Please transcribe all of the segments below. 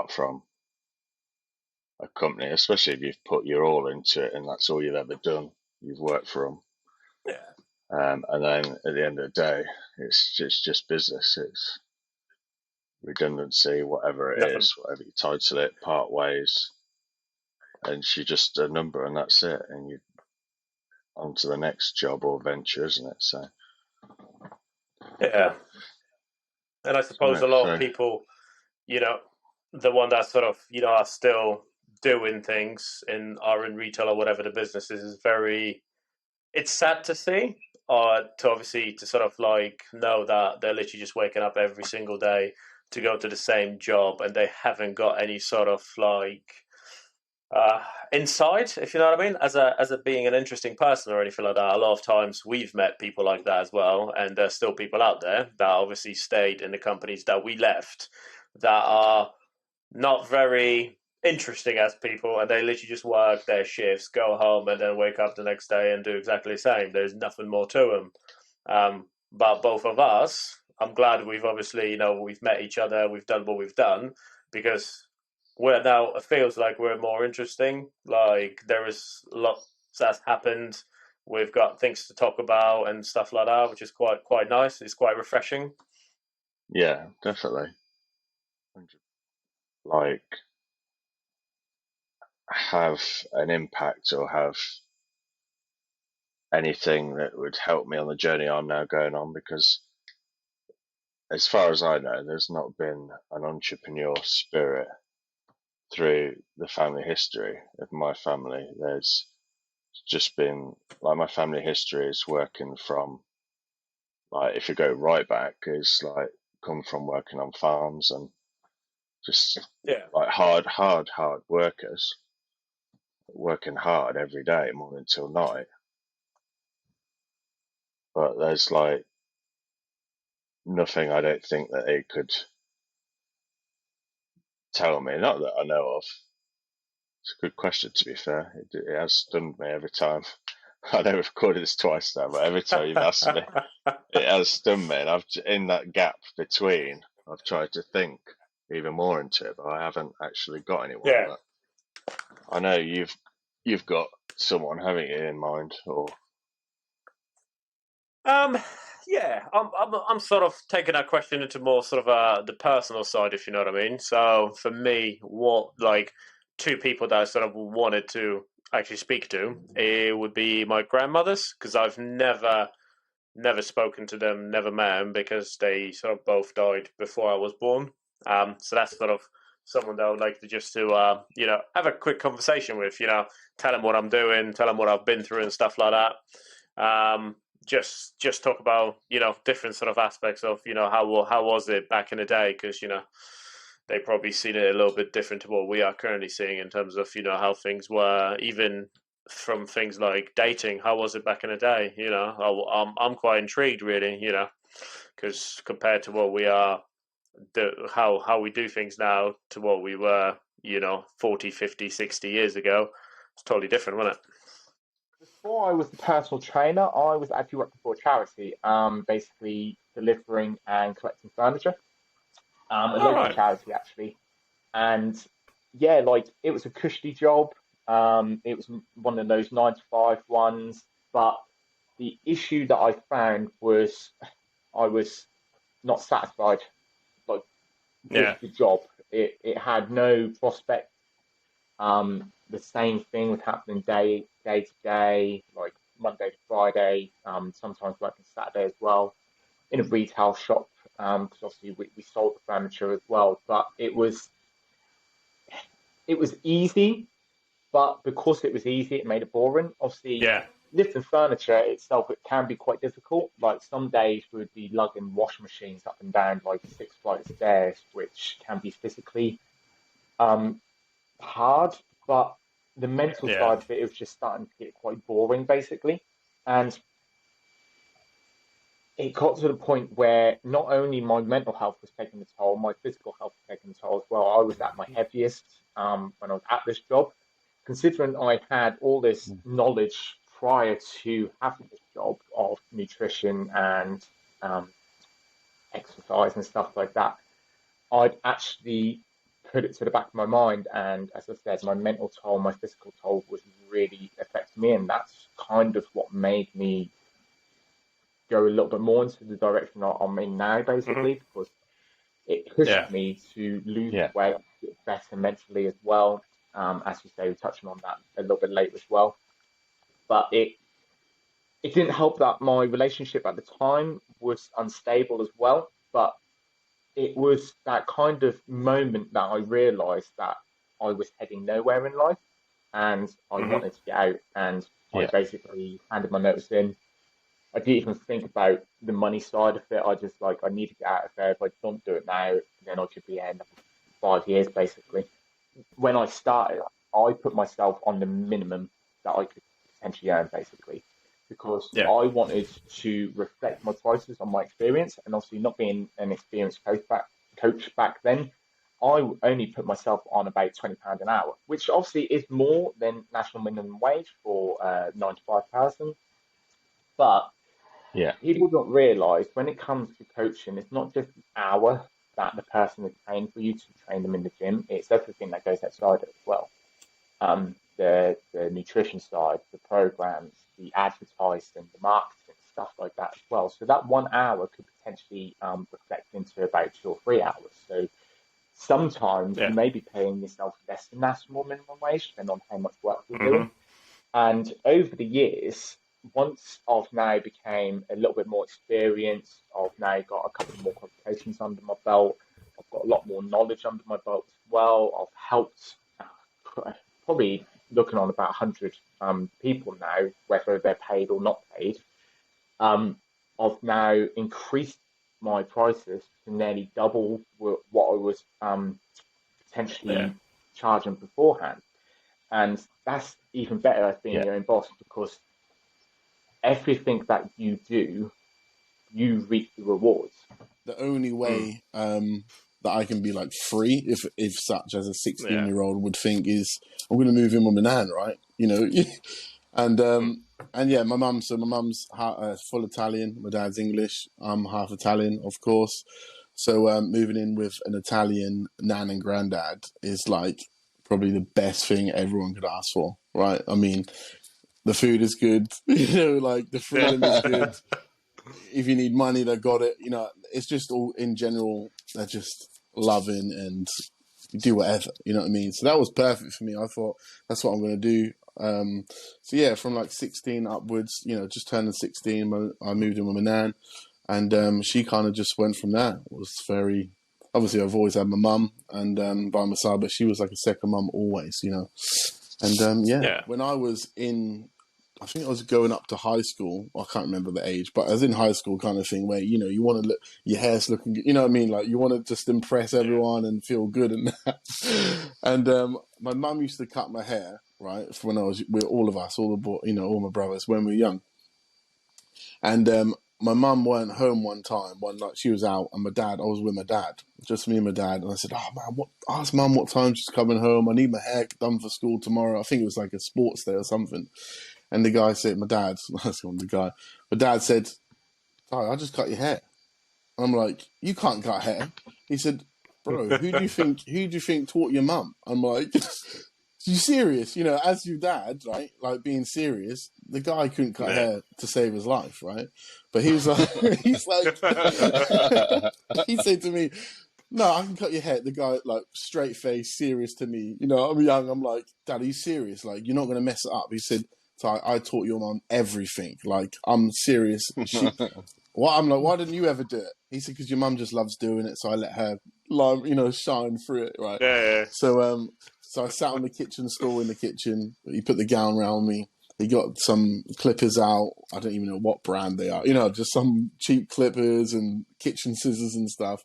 apart from a company, especially if you've put your all into it and that's all you've ever done. You've worked for them. Yeah. And then at the end of the day, it's just business. It's redundancy, whatever it Nothing. is, whatever you title it, part ways, and she's just a number, and that's it. And you on to the next job or venture, isn't it? So, Yeah. And I suppose so, a lot of so people, you know, the one that sort of, are still doing things are in retail or whatever the business is very, it's sad to see, to obviously to sort of like know that they're literally just waking up every single day to go to the same job and they haven't got any sort of like uh, insight, if you know what I mean, as a being an interesting person or anything like that. A lot of times we've met people like that as well, and there's still people out there that obviously stayed in the companies that we left that are not very interesting as people, and they literally just work their shifts, go home, and then wake up the next day and do exactly the same. There's nothing more to them. But both of us, I'm glad we've obviously, we've met each other, we've done what we've done, because we're now, it feels like we're more interesting. Like there is lots that's happened. We've got things to talk about and stuff like that, which is quite nice. It's quite refreshing. yeah, definitely. Like have an impact or have anything that would help me on the journey I'm now going on, because as far as I know, there's not been an entrepreneur spirit through the family history of my family. There's just been like my family history is working from, like, if you go right back, is like come from working on farms and just Yeah, like hard workers, working hard every day, morning till night. But there's like nothing I don't think that it could tell me, not that I know of. It's a good question, to be fair. It has stunned me every time. I know we've recorded this twice now, but every time you've asked me, it has stunned me. And I've in that gap between, I've tried to think even more into it, but I haven't actually got anyone. yeah. But I know you've got someone, haven't you, in mind? Or Um, yeah, I'm sort of taking that question into more sort of the personal side, if you know what I mean. So for me, what like two people that I sort of wanted to actually speak to, it would be my grandmothers because I've never spoken to them, never met them because they sort of both died before I was born. So that's sort of someone that I would like to just to have a quick conversation with, tell them what I'm doing, tell them what I've been through and stuff like that. Just talk about different sort of aspects of how was it back in the day because they probably seen it a little bit different to what we are currently seeing in terms of how things were, even from things like dating. How was it back in the day? I'm quite intrigued, really. Because compared to what we are, how we do things now to what we were, 40, 50, 60 years ago, it's totally different, wasn't it? Before I was a personal trainer, I was actually working for a charity, basically delivering and collecting furniture, a All local right. charity actually. And yeah, like it was a cushy job. It was one of those 9 to 5 ones, but the issue that I found was I was not satisfied like Yeah. with the job. It had no prospect. The same thing was happening day to day, like Monday to Friday. Sometimes working Saturday as well in a retail shop. Because obviously we sold the furniture as well, but it was easy. But because it was easy, it made it boring. Obviously, Yeah. lifting furniture itself, it can be quite difficult. Like some days we would be lugging washing machines up and down like 6 flights of stairs, which can be physically um, hard. But the mental Yeah. side of it was just starting to get quite boring, basically. And it got to the point where not only my mental health was taking a toll, my physical health was taking a toll as well. I was at my heaviest when I was at this job, considering I had all this knowledge prior to having this job of nutrition and um, exercise and stuff like that. I'd actually put it to the back of my mind. And as I said, my mental toll, my physical toll was really affecting me. And that's kind of what made me go a little bit more into the direction I'm in now, basically, because it pushed me to lose weight, get better mentally as well. As you say, we're touching on that a little bit later as well. But it didn't help that my relationship at the time was unstable as well. But it was that kind of moment that I realized that I was heading nowhere in life and I wanted to get out. And I basically handed my notice in. I didn't even think about the money side of it. I just like, I need to get out of there. If I don't do it now, then I could be end up 5 years basically. When I started, I put myself on the minimum that I could potentially earn basically, because I wanted to reflect my prices on my experience, and obviously not being an experienced coach back then, I only put myself on about £20 an hour, which obviously is more than national minimum wage for 9 to 5 person. But people don't realise when it comes to coaching, it's not just the hour that the person is paying for you to train them in the gym. It's everything that goes outside it as well. The nutrition side, the programs, the advertising, the marketing, stuff like that as well. So that 1 hour could potentially reflect into about 2 or 3 hours. So sometimes you may be paying yourself less than national minimum wage, depending on how much work you're doing. And over the years, once I've now became a little bit more experienced, I've now got a couple more qualifications under my belt. I've got a lot more knowledge under my belt as well. I've helped probably looking on about 100 people now, whether they're paid or not paid. I've now increased my prices to nearly double what I was potentially charging beforehand. And that's even better as being your own boss, because everything that you do, you reap the rewards. The only way that I can be like free, if such as a 16-year-old would think, is I'm going to move in with my nan, right? You know, and yeah, my mum's full Italian. My dad's English. I'm half Italian, of course. So moving in with an Italian nan and granddad is like probably the best thing everyone could ask for, right? I mean, the food is good, you know, like the freedom is good. If you need money, they got it. You know, it's just all in general, they're just loving and do whatever, you know what I mean? So that was perfect for me. I thought that's what I'm going to do. So yeah, from like 16 upwards, you know, just turning 16, I moved in with my nan, and she kind of just went from there. It was very, obviously I've always had my mum and by my side, but she was like a second mum always, you know. And when I was I think I was going up to high school. I can't remember the age, but I was in high school kind of thing where, you know, you want to look, your hair's looking good, you know what I mean? Like you want to just impress everyone and feel good and that. And my mum used to cut my hair, right? When I was with all of us, all my brothers when we were young. And my mum weren't home one night she was out, and I was with my dad, just me and my dad. And I said, oh man, ask mum what time she's coming home. I need my hair done for school tomorrow. I think it was like a sports day or something. And the guy said, my dad said, Ty, I just cut your hair. And I'm like, you can't cut hair. He said, bro, who do you think taught your mum? I'm like, you serious? You know, as your dad, right? Like being serious, the guy couldn't cut hair to save his life, right? But he was like, he said to me, no, I can cut your hair. The guy, like, straight face, serious to me. You know, I'm young. I'm like, Dad, are you serious? Like, you're not going to mess it up. He said, I taught your mum everything. Like, I'm serious. I'm like, why didn't you ever do it? He said, because your mum just loves doing it, so I let her, shine through it, right? Yeah. So I sat on the kitchen stool in the kitchen. He put the gown around me. He got some clippers out. I don't even know what brand they are. You know, just some cheap clippers and kitchen scissors and stuff.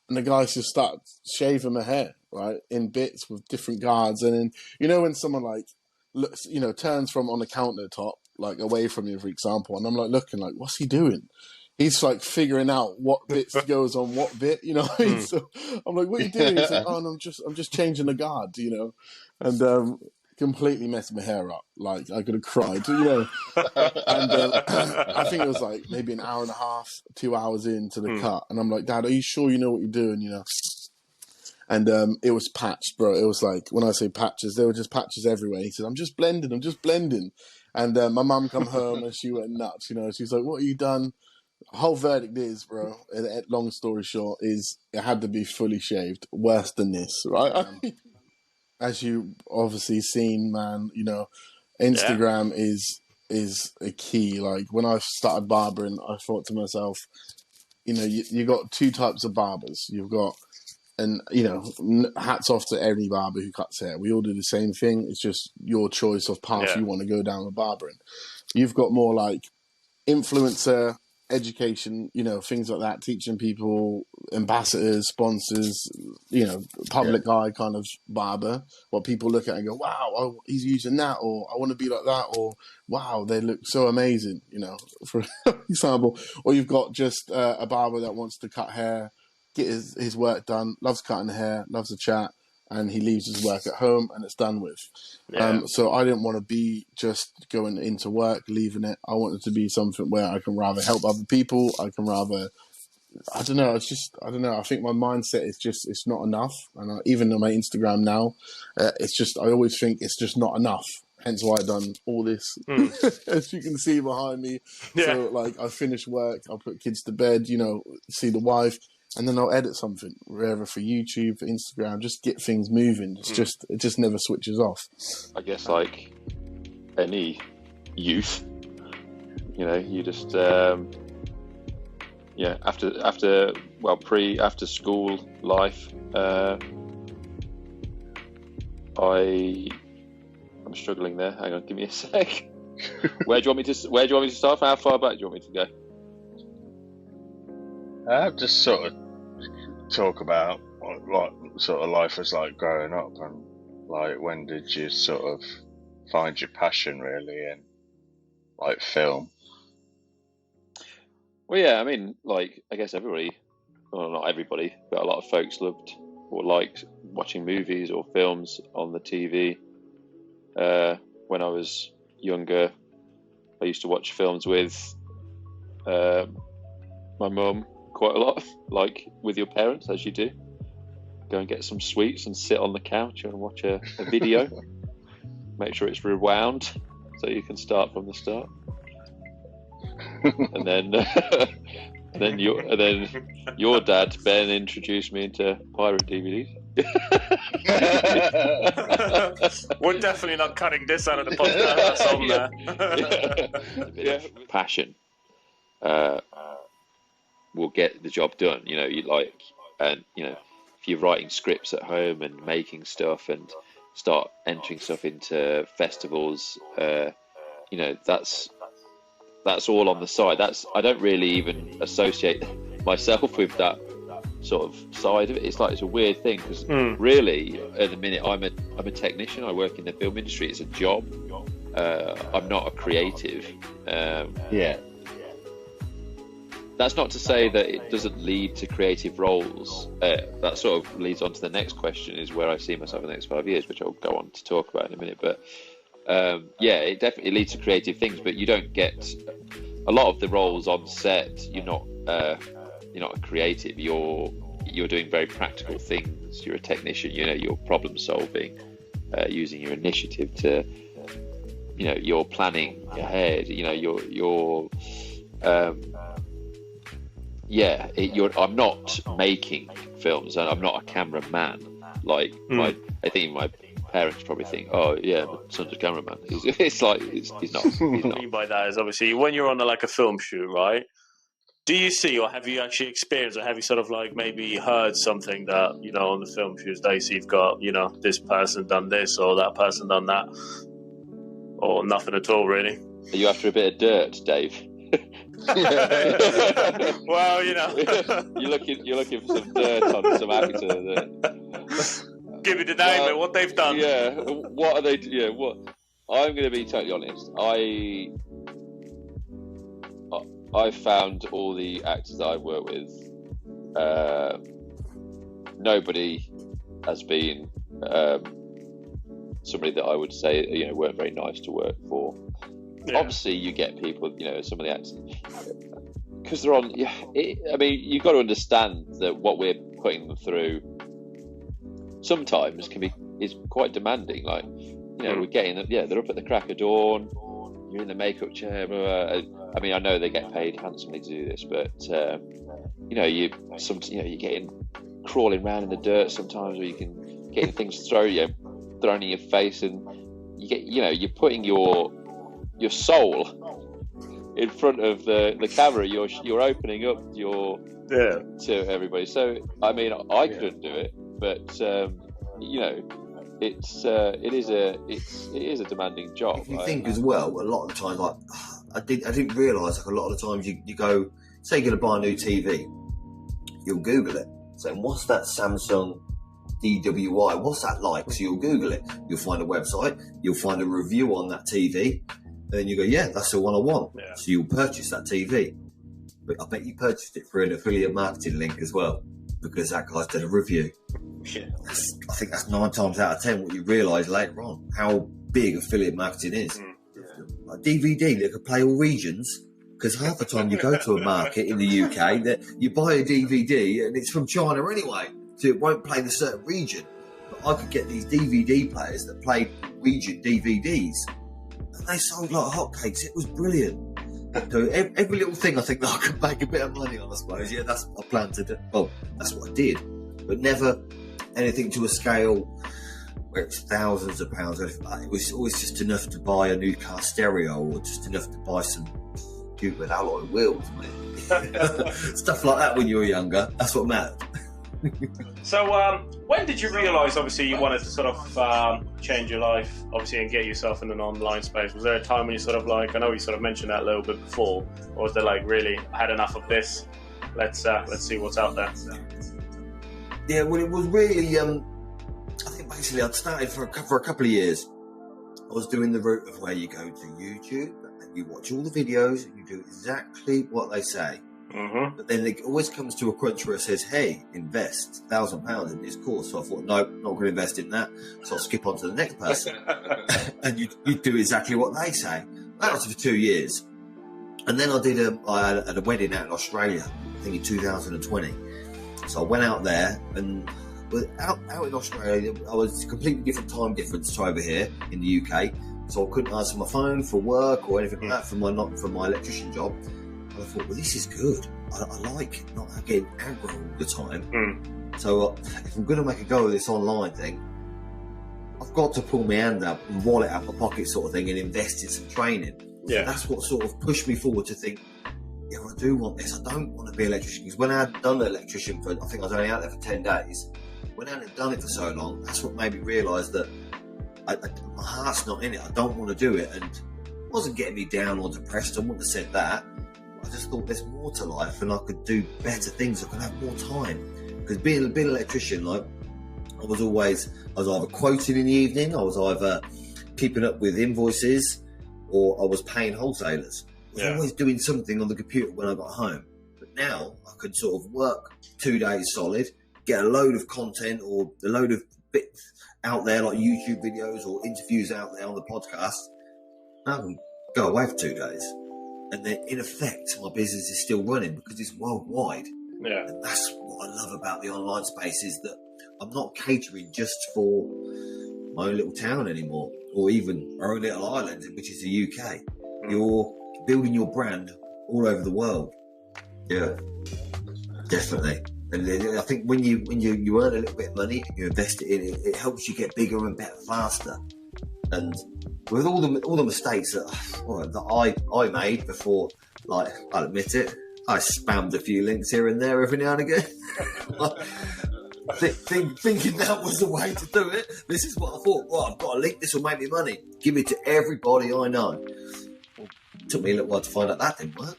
And the guys just start shaving my hair, right, in bits with different guards. And then, you know, when someone like looks, you know, turns from on the countertop, like away from you, for example, and I'm like looking like, what's he doing? He's like figuring out what bits goes on what bit, you know what I mean? So I'm like, what are you doing? He's like, oh, no, I'm just changing the guard, you know? And completely messed my hair up. Like, I could have cried, you know? And I think it was like maybe an hour and a half, 2 hours into the cut. And I'm like, Dad, are you sure you know what you're doing, you know? And it was patched, bro. It was like, when I say patches, there were just patches everywhere. He said, I'm just blending. And my mum come home and she went nuts, She's like, what have you done? Whole verdict is, bro, long story short, is it had to be fully shaved. Worse than this, right? As you obviously seen, man, Instagram is a key. Like, when I started barbering, I thought to myself, you got two types of barbers. You've got, and hats off to any barber who cuts hair. We all do the same thing. It's just your choice of path you want to go down with barbering. You've got more like influencer, education, things like that, teaching people, ambassadors, sponsors, public eye kind of barber, what people look at and go, wow, he's using that, or I want to be like that, or wow, they look so amazing, for example. Or you've got just a barber that wants to cut hair, get his work done, loves cutting hair, loves to chat, and he leaves his work at home and it's done with. So I didn't want to be just going into work, leaving it. I wanted to be something where I can rather help other people. I can rather, I don't know. I think my mindset is just, it's not enough. And even on my Instagram now, it's just, I always think it's just not enough. Hence why I've done all this, as you can see behind me. So like, I finish work, I'll put kids to bed, see the wife, and then I'll edit something, wherever, for YouTube, for Instagram, just get things moving. It just never switches off. I guess like any youth, you just after school life, I'm struggling there. Hang on, give me a sec. Where do you want me to start? How far back do you want me to go? Just sort of talk about what sort of life was like growing up, and like, when did you sort of find your passion really in like film? Well, yeah, I mean, like, I guess everybody, well, not everybody, but a lot of folks loved or liked watching movies or films on the TV. When I was younger, I used to watch films with my mum quite a lot, like with your parents, as you do. Go and get some sweets and sit on the couch and watch a video. Make sure it's rewound so you can start from the start. And then your dad, Ben, introduced me into pirate DVDs. We're definitely not cutting this out of the podcast. That's on there. Yeah. Passion will get the job done. If you're writing scripts at home and making stuff and start entering stuff into festivals, that's all on the side. I don't really even associate myself with that sort of side of it. It's like, it's a weird thing, because really at the minute I'm a technician. I work in the film industry. It's a job. I'm not a creative. That's not to say that it doesn't lead to creative roles. That sort of leads on to the next question, is where I see myself in the next 5 years, which I'll go on to talk about in a minute. But it definitely leads to creative things, but you don't get a lot of the roles on set. You're not a creative. You're doing very practical things. You're a technician. You're problem solving, using your initiative to, you're planning ahead. I'm not making films, and I'm not a cameraman. Like I think my parents probably think, oh yeah, my son's a cameraman. He's not. What I mean by that is, obviously, when you're on a film shoot, right? Do you see, or have you actually experienced, or have you sort of like maybe heard something that, on the film shoots they see you've got, this person done this or that person done that, or nothing at all really? Are you after a bit of dirt, Dave? Well, you're looking for some dirt on some actor. Give me the name and what they've done. Yeah, what are they? Yeah, what? I'm going to be totally honest. I found all the actors that I work with, nobody has been somebody that I would say weren't very nice to work for. Yeah. Obviously, you get people, some of the actors, because they're on. You've got to understand that what we're putting them through sometimes is quite demanding. Like, we're getting, they're up at the crack of dawn. You're in the makeup chair. Blah, blah. I mean, I know they get paid handsomely to do this, but you're getting crawling around in the dirt sometimes, or you can getting things thrown in your face, and you're putting your soul in front of the camera. You're opening up to everybody. So I mean, I couldn't do it, but it is a demanding job. If you think as well, a lot of the time, like I didn't realise, like a lot of the times you go, say you're going to buy a new TV, you'll Google it, saying what's that Samsung DWI, what's that like? So you'll Google it, you'll find a website, you'll find a review on that TV, and then you go, yeah, that's the one I want. Yeah. So you'll purchase that TV. But I bet you purchased it through an affiliate marketing link as well, because that guy's did a review. Yeah. I think that's 9 times out of 10 what you realise later on, how big affiliate marketing is. Yeah. Like DVD that could play all regions, because half the time you go to a market in the UK that you buy a DVD and it's from China anyway, so it won't play in a certain region. But I could get these DVD players that played region DVDs, and they sold like hotcakes. It was brilliant. So every little thing I think that I could make a bit of money on, I suppose. Yeah, that's what I planned to do. Well, that's what I did, but never anything to a scale where it's thousands of pounds. It was always just enough to buy a new car stereo, or just enough to buy some stupid alloy wheels, mate. Stuff like that when you were younger. That's what mattered. So when did you realise, obviously, you wanted to sort of change your life, obviously, and get yourself in an online space? Was there a time when you sort of like, I know you sort of mentioned that a little bit before, or was there like, really, I had enough of this, let's see what's out there? Yeah, well, it was really, I think basically I'd started for a couple of years. I was doing the route of where you go to YouTube and you watch all the videos and you do exactly what they say. Mm-hmm. But then it always comes to a crunch where it says, hey, invest £1,000 in this course. So I thought, nope, not going to invest in that. So I'll skip on to the next person. And you do exactly what they say. That was for 2 years. And then I had a wedding out in Australia, I think in 2020. So I went out there, and out in Australia, I was a completely different time difference to over here in the UK. So I couldn't answer my phone for work or anything like that for my electrician job. I thought, well, this is good. I like not getting aggro all the time. So if I'm going to make a go of this online thing, I've got to pull my hand up and wallet out my pocket sort of thing and invest in some training. Yeah. So that's what sort of pushed me forward to think, yeah, I do want this. I don't want to be an electrician. Because when I had done the electrician I think I was only out there for 10 days. When I hadn't done it for so long, that's what made me realise that my heart's not in it. I don't want to do it. And it wasn't getting me down or depressed. I wouldn't have said that. I just thought there's more to life and I could do better things. I could have more time. Because being an electrician, like, I was either quoting in the evening, I was either keeping up with invoices, or I was paying wholesalers. I was always doing something on the computer when I got home. But now I could sort of work 2 days solid, get a load of content or a load of bits out there like YouTube videos or interviews out there on the podcast. I can go away for 2 days. And then, in effect, my business is still running because it's worldwide. Yeah. And that's what I love about the online space, is that I'm not catering just for my own little town anymore, or even our own little island, which is the UK. You're building your brand all over the world. Yeah, definitely. And I think when you earn a little bit of money and you invest it in it, it helps you get bigger and better faster. And with all the mistakes that I made before, like, I'll admit it, I spammed a few links here and there every now and again. Thinking that was the way to do it. This is what I thought. Right, I've got a link. This will make me money. Give it to everybody I know. Well, it took me a little while to find out that didn't work.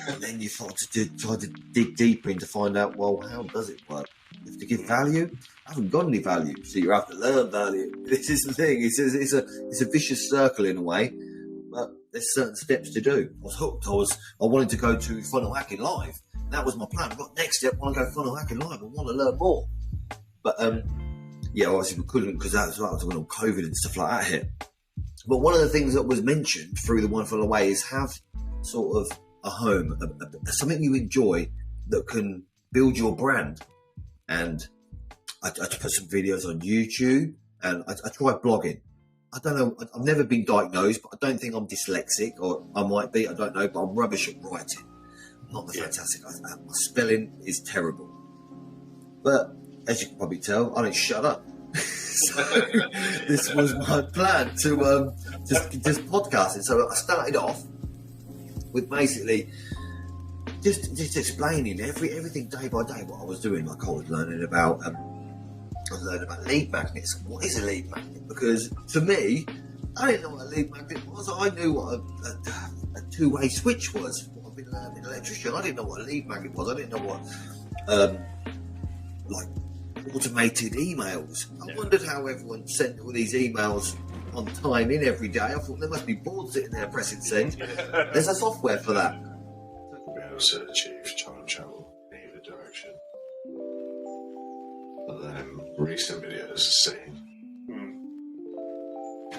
And then you try to dig deeper in to find out, well, how does it work? You have to give value. I haven't got any value, so you have to learn value. This is the thing. It's a vicious circle in a way, but there's certain steps to do. I was hooked. I wanted to go to Funnel Hacking Live. That was my plan. But next step, I want to go Funnel Hacking Live. I want to learn more. But obviously we couldn't, because that was when all COVID and stuff like that hit. But one of the things that was mentioned through the One Funnel Away is have sort of a home, something you enjoy that can build your brand. And I put some videos on YouTube, and I tried blogging. I don't know. I've never been diagnosed, but I don't think I'm dyslexic, or I might be. I don't know, but I'm rubbish at writing. Not the fantastic. My spelling is terrible. But as you can probably tell, I don't shut up. So this was my plan to just podcasting. So I started off with basically just explaining everything day by day what I was doing. Like I was learning about lead magnets. What is a lead magnet? Because to me, I didn't know what a lead magnet was. I knew what a two-way switch was. What I've been learning, electrician. I didn't know what a lead magnet was. I didn't know what like automated emails. I wondered how everyone sent all these emails on time in every day. I thought there must be boards sitting there pressing send. There's a software for that. We also achieve time travel in either direction. But then recent videos are seen.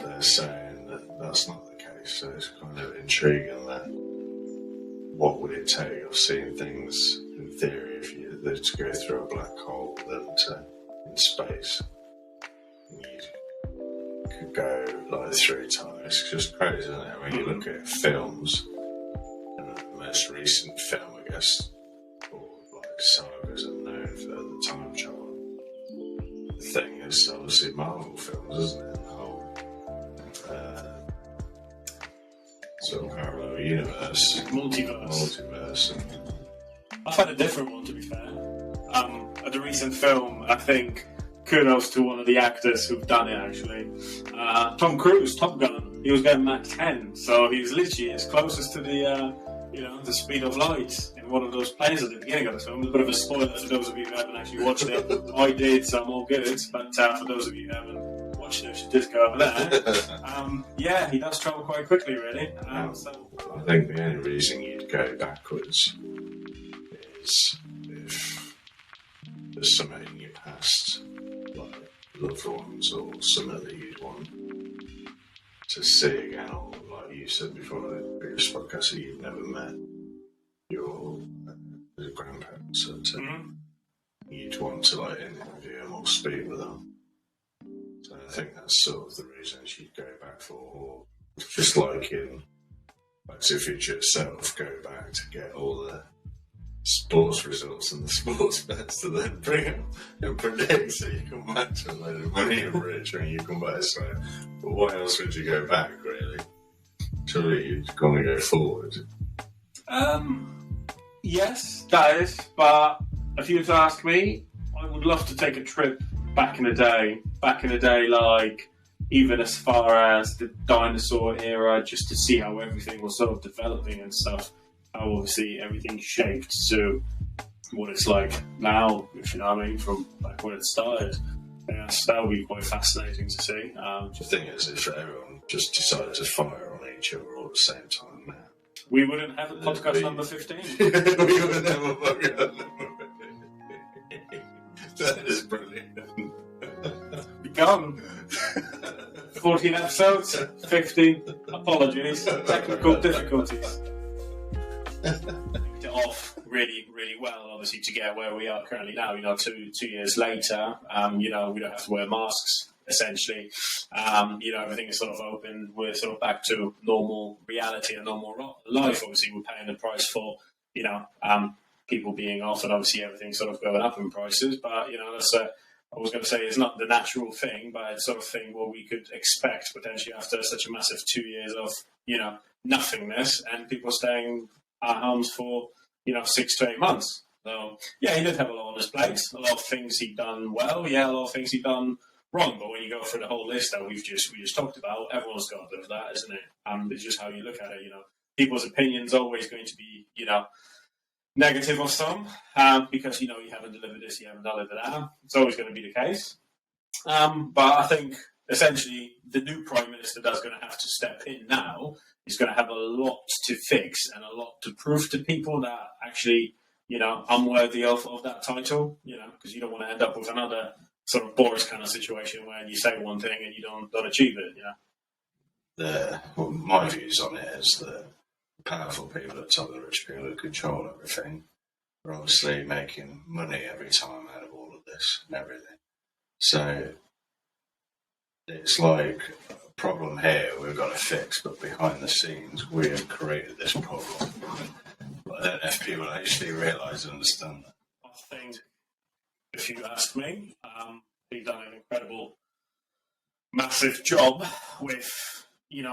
They're saying that that's not the case, so it's kind of intriguing that what would it take? I've seen things in theory if you to go through a black hole than in space. You could go like through time. It's just crazy, isn't it? When you look at films, and the most recent film, I guess, or like sagas are known for the time travel thing is obviously Marvel films, isn't it? The whole sort of parallel universe, multiverse. I've had a different one, to be fair. The recent film, I think, kudos to one of the actors who've done it, actually. Tom Cruise, Top Gun. He was going Mach 10, so he was literally as closest to the speed of light in one of those planes at the beginning of the film. It's a bit of a spoiler for those of you who haven't actually watched it. I did, so I'm all good. But for those of you who haven't watched it, you should just go over there. He does travel quite quickly, really. So I think the only reason you'd go backwards is if there's something in your past, like loved ones or something that you'd want to see again, or like you said before in the previous podcast, that you've never met your grandparents, you'd want to like interview them or speak with them. So I think that's sort of the reasons you'd go back for, or just like in Back to the Future itself, go back to get all the sports results and the sports bets to then bring them and predict, so you can match a load of money and rich when you come back. So, but why else would you go back, really? Surely you'd want to go forward. Yes, that is. But if you were to ask me, I would love to take a trip back in the day. Like even as far as the dinosaur era, just to see how everything was sort of developing and stuff. How obviously everything shaped to what it's like now, if you know what I mean, from back when it started. Yes, that would be quite fascinating to see. The thing is, if everyone just decided to fire on each other all at the same time now, we wouldn't have a podcast number 15. We wouldn't have a podcast number 15. That is brilliant. Be gone. 14 episodes, 15 apologies, technical difficulties. It off really, really well, obviously, to get where we are currently now. 2 years later, we don't have to wear masks, essentially. Everything is sort of open. We're sort of back to normal reality and normal life. Obviously, we're paying the price for, people being off, and obviously everything sort of going up in prices. But, that's I was going to say it's not the natural thing, but it's sort of thing what we could expect potentially after such a massive 2 years of, nothingness and people staying at homes for, 6 to 8 months. So, yeah, he did have a lot on his plate. A lot of things he'd done well. Yeah, a lot of things he'd done wrong. But when you go through the whole list that we just talked about, everyone's got a bit of that, isn't it? It's just how you look at it, People's opinions always going to be, negative of some, because, you haven't delivered this, you haven't delivered that. It's always going to be the case. But I think, essentially, the new Prime Minister that's going to have to step in now is going to have a lot to fix and a lot to prove to people that actually, I'm worthy of that title, because you don't want to end up with another sort of Boris kind of situation where you say one thing and you don't achieve it, my views on it is that powerful people at top, the rich people who control everything, are obviously making money every time out of all of this and everything. So it's like a problem here we've got to fix, but behind the scenes we have created this problem. But I don't know if people actually realise and understand that. I think, if you ask me, we've done an incredible, massive job with,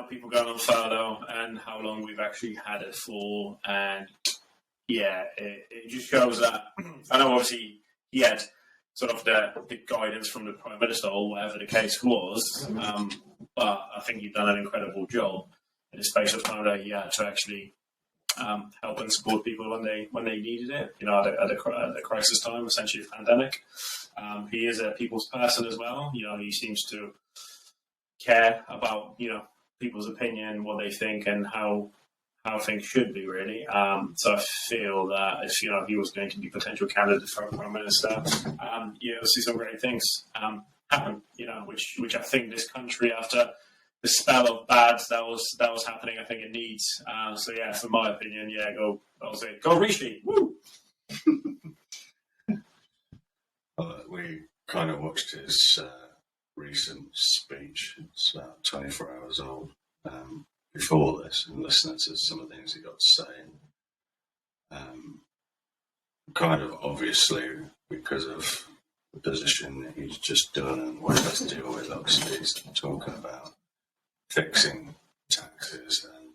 people going on furlough and how long we've actually had it for. And yeah, it just shows that, I know obviously he had sort of the guidance from the Prime Minister or whatever the case was, but I think you've done an incredible job in the space of time that you had to actually help and support people when they needed it, at a crisis time, essentially a pandemic. He is a people's person as well. He seems to care about, people's opinion, what they think, and how things should be, really. So I feel that if he was going to be potential candidate for Prime Minister, you'll see some great things happen. Which I think this country, after the spell of bad that was happening, I think it needs. So yeah, from my opinion, go Rishi. Woo! We kind of watched his recent speech. It's about 24 hours old. Before this, and listening to some of the things he got to say, kind of obviously because of the position that he's just done and what he has to deal with. Obviously, he's talking about fixing taxes and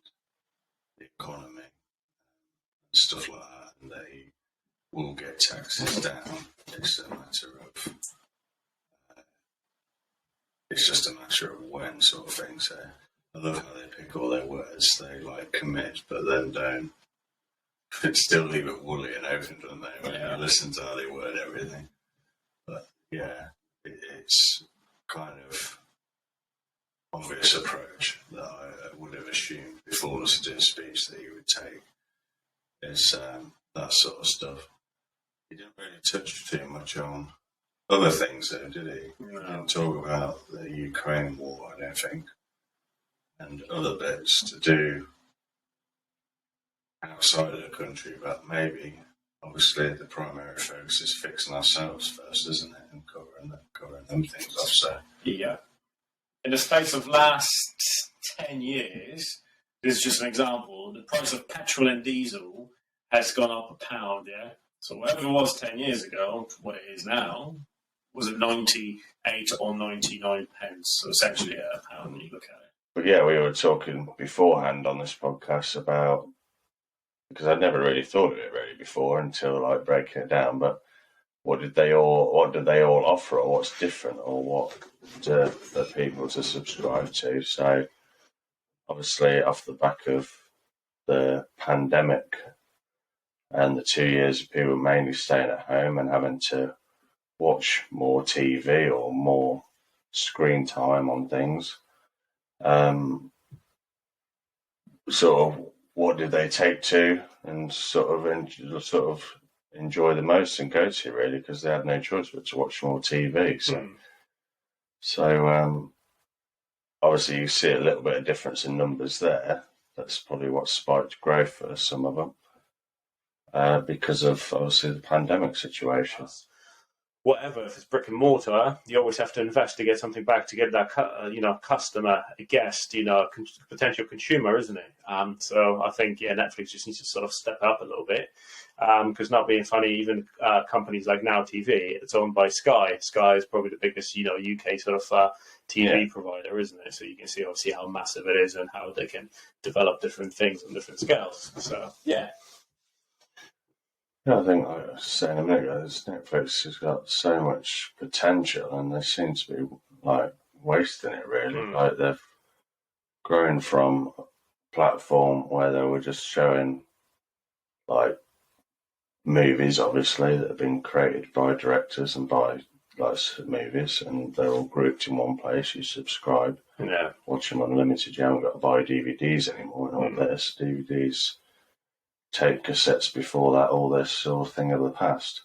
the economy and stuff like that, and that he will get taxes down. It's a matter of it's just a matter of when, sort of thing. So I love how they pick all their words. They commit, but then don't. Still leave it woolly and open, don't they? When you listen to how they word everything. But yeah, it's kind of obvious approach that I would have assumed before listening to his speech that he would take. Is that sort of stuff. He didn't really touch too much on other things, though, did he? No. He didn't talk about the Ukraine war, I don't think. And other bits to do outside of the country, but maybe, obviously, the primary focus is fixing ourselves first, isn't it? And covering them things off. So yeah, in the space of last 10 years, this is just an example. The price of petrol and diesel has gone up £1. Yeah, so whatever it was 10 years ago, what it is now, was it 98 or 99 pence? So essentially £1 when you look at it. But yeah, we were talking beforehand on this podcast about, because I'd never really thought of it really before until breaking it down, but what did they all offer, or what's different, or what for people to subscribe to? So obviously off the back of the pandemic and the 2 years of people mainly staying at home and having to watch more TV or more screen time on things, sort of what did they take to and sort of enjoy the most and go to, really, because they had no choice but to watch more TV. So obviously you see a little bit of difference in numbers there. That's probably what spiked growth for some of them, because of obviously the pandemic situation. Whatever, if it's brick and mortar, you always have to invest to get something back, to get that customer, a guest, a potential consumer, isn't it? So I think Netflix just needs to sort of step up a little bit, because not being funny, even companies like Now TV, it's owned by Sky. Sky is probably the biggest UK sort of TV provider, isn't it? So you can see obviously how massive it is and how they can develop different things on different scales. So yeah. Yeah, I think, like I was saying a minute ago, Netflix has got so much potential, and they seem to be wasting it, really. Like they've grown from a platform where they were just showing movies, obviously, that have been created by directors and by movies, and they're all grouped in one place. You subscribe, watch them unlimited. You haven't got to buy DVDs anymore and all this. DVDs, tape cassettes before that, all this sort of thing of the past.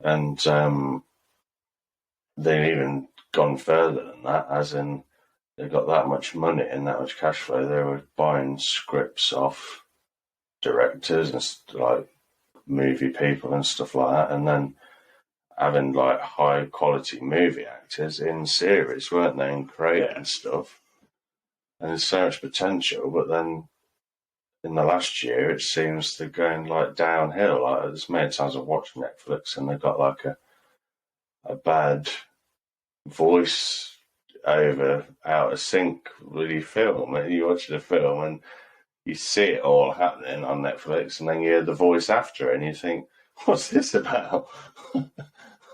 And they've even gone further than that, as in they've got that much money and that much cash flow. They were buying scripts off directors and movie people and stuff like that, and then having like high quality movie actors in series, weren't they, and creating stuff. And there's so much potential, but then in the last year it seems to going like downhill. Like there's many times I've watched Netflix and they've got like a bad voice over out of sync really film, and you watch the film and you see it all happening on Netflix, and then you hear the voice after it and you think, what's this about?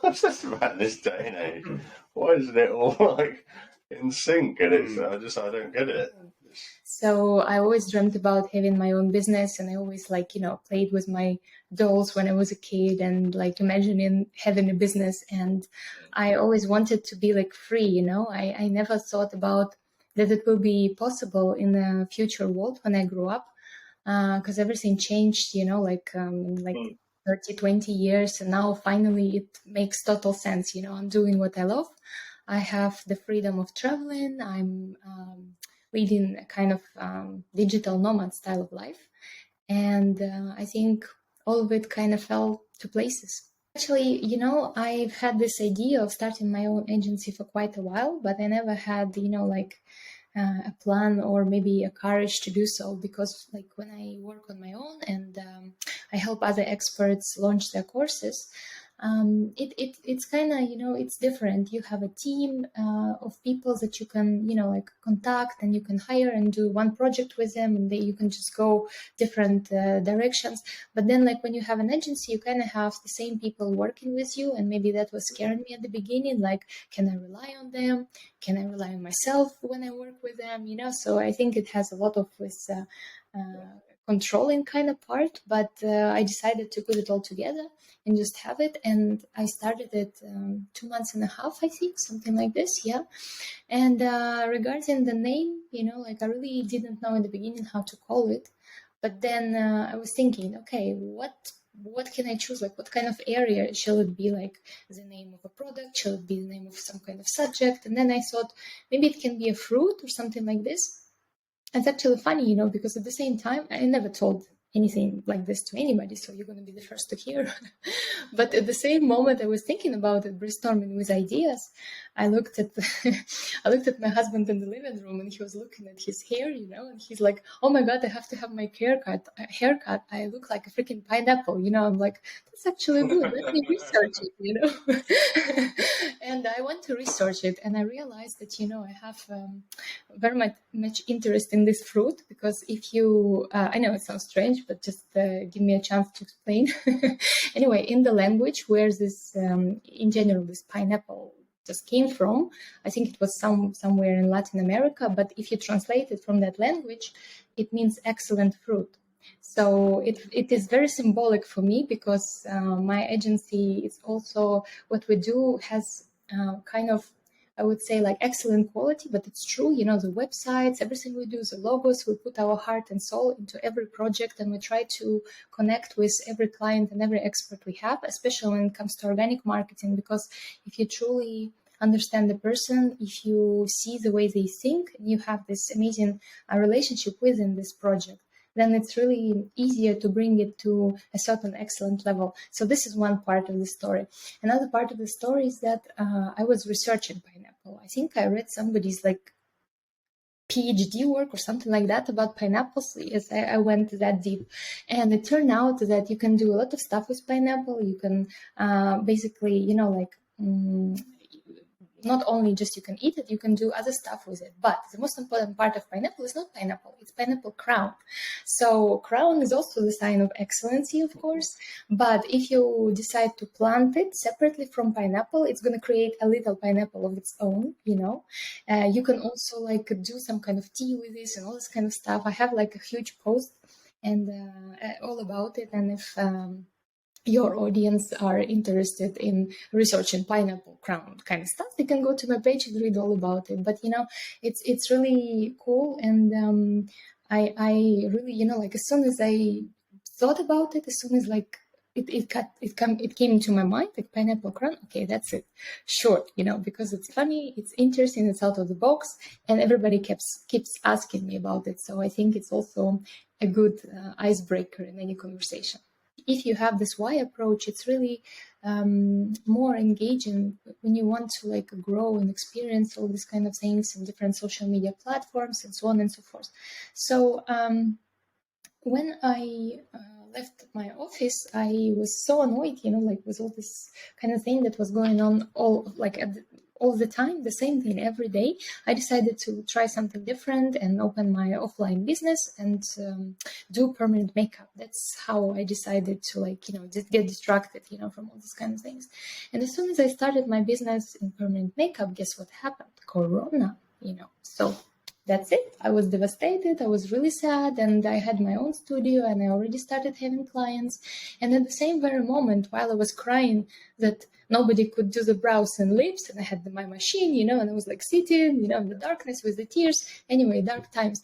What's this about this day and age? Why isn't it all like in sync? And it's I don't get it. So I always dreamt about having my own business, and I always played with my dolls when I was a kid and like imagining having a business. And I always wanted to be like free, I never thought about that it will be possible in the future world when I grew up, because everything changed, in 30, 20 years. And now finally it makes total sense. I'm doing what I love. I have the freedom of traveling. I'm leading a kind of digital nomad style of life. And I think all of it kind of fell to places. Actually, I've had this idea of starting my own agency for quite a while, but I never had, a plan or maybe a courage to do so, because like when I work on my own and I help other experts launch their courses, it's kind of, it's different. You have a team of people that you can, contact, and you can hire and do one project with them, and then you can just go different directions. But then like when you have an agency, you kind of have the same people working with you, and maybe that was scaring me at the beginning. Like, can I rely on them? Can I rely on myself when I work with them? So I think it has a lot of this controlling kind of part, but I decided to put it all together and just have it. And I started it 2.5 months, I think, something like this. Yeah. And regarding the name, I really didn't know in the beginning how to call it. But then I was thinking, okay, what can I choose? Like, what kind of area? Shall it be like the name of a product? Shall it be the name of some kind of subject? And then I thought maybe it can be a fruit or something like this. It's actually funny, because at the same time, I never told anything like this to anybody, so you're going to be the first to hear. But at the same moment I was thinking about it, brainstorming with ideas, I looked at my husband in the living room, and he was looking at his hair, and he's like, oh my God, I have to have my haircut. I look like a freaking pineapple, I'm like, that's actually good. Let me research it, And I went to research it, and I realized that, I have very much interest in this fruit, because if you, I know it sounds strange, but just give me a chance to explain. Anyway, in the language where this, in general, this pineapple just came from, I think it was somewhere in Latin America, but if you translate it from that language, it means excellent fruit. So it is very symbolic for me, because my agency is also, what we do has kind of, I would say, like excellent quality, but it's true, the websites, everything we do, the logos, we put our heart and soul into every project, and we try to connect with every client and every expert we have, especially when it comes to organic marketing, because if you truly understand the person, if you see the way they think, and you have this amazing relationship within this project, then it's really easier to bring it to a certain excellent level. So this is one part of the story. Another part of the story is that I was researching pineapple. I think I read somebody's like PhD work or something like that about pineapples. Yes, I went that deep. And it turned out that you can do a lot of stuff with pineapple. You can basically, not only just you can eat it, you can do other stuff with it. But the most important part of pineapple is not pineapple, it's pineapple crown. So crown is also the sign of excellency, of course. But if you decide to plant it separately from pineapple, it's going to create a little pineapple of its own, You can also like do some kind of tea with this and all this kind of stuff. I have like a huge post and all about it. And if your audience are interested in researching pineapple crown kind of stuff, they can go to my page and read all about it. But it's really cool, and I really like as soon as I thought about it, as soon as like it came into my mind, like pineapple crown. Okay, that's it. Short, because it's funny, it's interesting, it's out of the box, and everybody keeps asking me about it. So I think it's also a good icebreaker in any conversation. If you have this why approach, it's really more engaging when you want to like grow and experience all these kind of things in different social media platforms and so on and so forth. So when I left my office, I was so annoyed, like with all this kind of thing that was going on all the time, the same thing every day. I decided to try something different and open my offline business and do permanent makeup. That's how I decided to just get distracted, from all these kind of things. And as soon as I started my business in permanent makeup, guess what happened? Corona, so that's it. I was devastated. I was really sad, and I had my own studio and I already started having clients. And at the same very moment, while I was crying that nobody could do the brows and lips, and I had my machine, and I was like sitting, in the darkness with the tears. Anyway, dark times.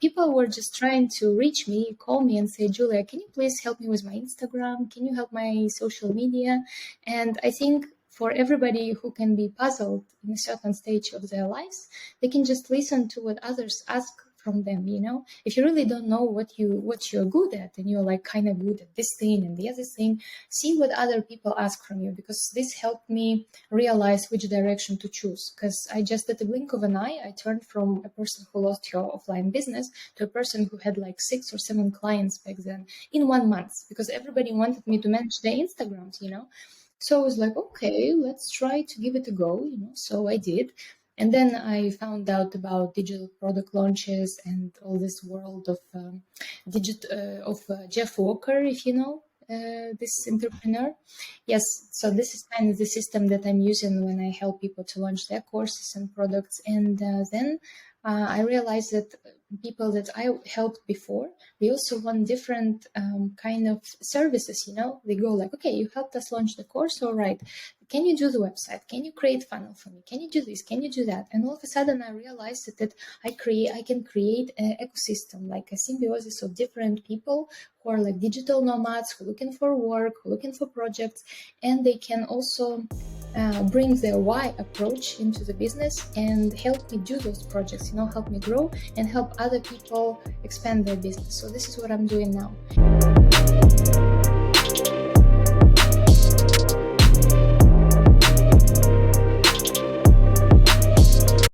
People were just trying to reach me, call me and say, Julia, can you please help me with my Instagram? Can you help my social media? And I think for everybody who can be puzzled in a certain stage of their lives, they can just listen to what others ask from them. If you really don't know what you're good at, and you're like kind of good at this thing and the other thing, see what other people ask from you, because this helped me realize which direction to choose. Because I just, at the blink of an eye, I turned from a person who lost her offline business to a person who had like 6 or 7 clients back then in 1 month, because everybody wanted me to manage their Instagrams, So I was like, okay, let's try to give it a go, So I did. And then I found out about digital product launches and all this world of Jeff Walker, if you know this entrepreneur. Yes, so this is kind of the system that I'm using when I help people to launch their courses and products. And then I realized that people that I helped before, they also want different kind of services, They go like, okay, you helped us launch the course, all right. Can you do the website? Can you create funnel for me? Can you do this? Can you do that? And all of a sudden I realized that I can create an ecosystem, like a symbiosis of different people who are like digital nomads, who are looking for work, who are looking for projects, and they can also bring their why approach into the business and help me do those projects, help me grow and help other people expand their business. So this is what I'm doing now.